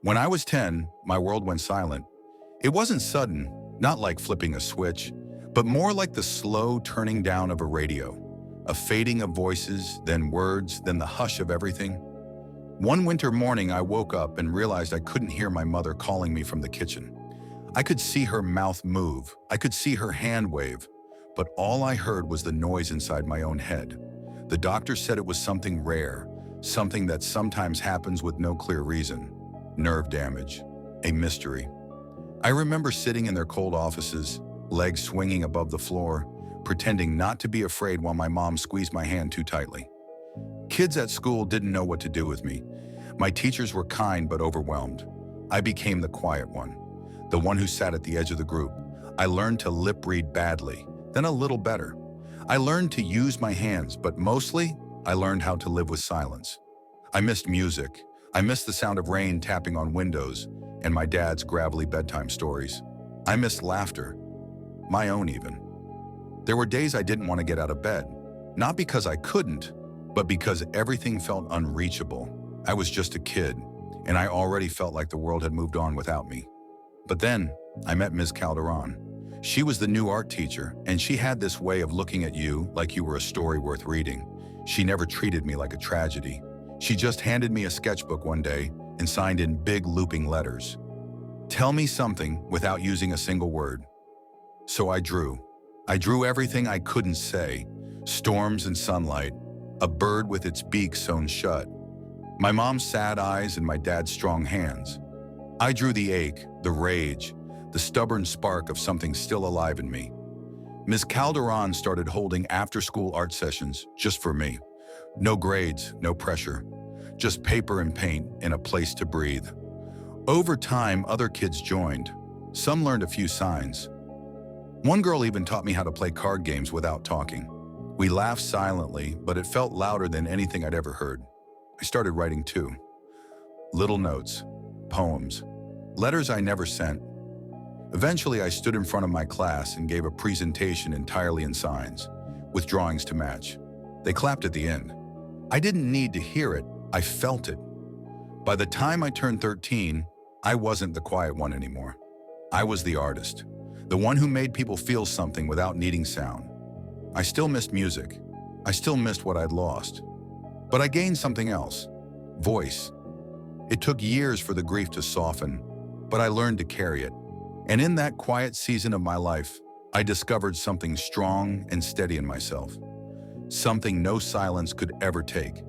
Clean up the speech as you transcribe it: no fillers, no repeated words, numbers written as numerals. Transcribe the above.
When I was 10, my world went silent. It wasn't sudden, not like flipping a switch, but more like the slow turning down of a radio, a fading of voices, then words, then the hush of everything. One winter morning, I woke up and realized I couldn't hear my mother calling me from the kitchen. I could see her mouth move, I could see her hand wave, but all I heard was the noise inside my own head. The doctor said it was something rare, something that sometimes happens with no clear reason. Nerve damage, a mystery. I remember sitting in their cold offices, legs swinging above the floor, pretending not to be afraid while my mom squeezed my hand too tightly. Kids at school didn't know what to do with me. My teachers were kind but overwhelmed. I became the quiet one, the one who sat at the edge of the group. I learned to lip read badly, then a little better. I learned to use my hands, but mostly, I learned how to live with silence. I missed music. I missed the sound of rain tapping on windows and my dad's gravelly bedtime stories. I missed laughter, my own even. There were days I didn't want to get out of bed, not because I couldn't, but because everything felt unreachable. I was just a kid, and I already felt like the world had moved on without me. But then, I met Ms. Calderon. She was the new art teacher, and she had this way of looking at you like you were a story worth reading. She never treated me like a tragedy. She just handed me a sketchbook one day and signed in big looping letters. Tell me something without using a single word. So I drew. I drew everything I couldn't say. Storms and sunlight, a bird with its beak sewn shut, my mom's sad eyes and my dad's strong hands. I drew the ache, the rage, the stubborn spark of something still alive in me. Ms. Calderon started holding after-school art sessions just for me. No grades, no pressure, just paper and paint and a place to breathe. Over time, other kids joined. Some learned a few signs. One girl even taught me how to play card games without talking. We laughed silently, but it felt louder than anything I'd ever heard. I started writing too. Little notes, poems, letters I never sent. Eventually, I stood in front of my class and gave a presentation entirely in signs, with drawings to match. They clapped at the end. I didn't need to hear it, I felt it. By the time I turned 13, I wasn't the quiet one anymore. I was the artist, the one who made people feel something without needing sound. I still missed music. I still missed what I'd lost. But I gained something else, voice. It took years for the grief to soften, but I learned to carry it. And in that quiet season of my life, I discovered something strong and steady in myself. Something no silence could ever take.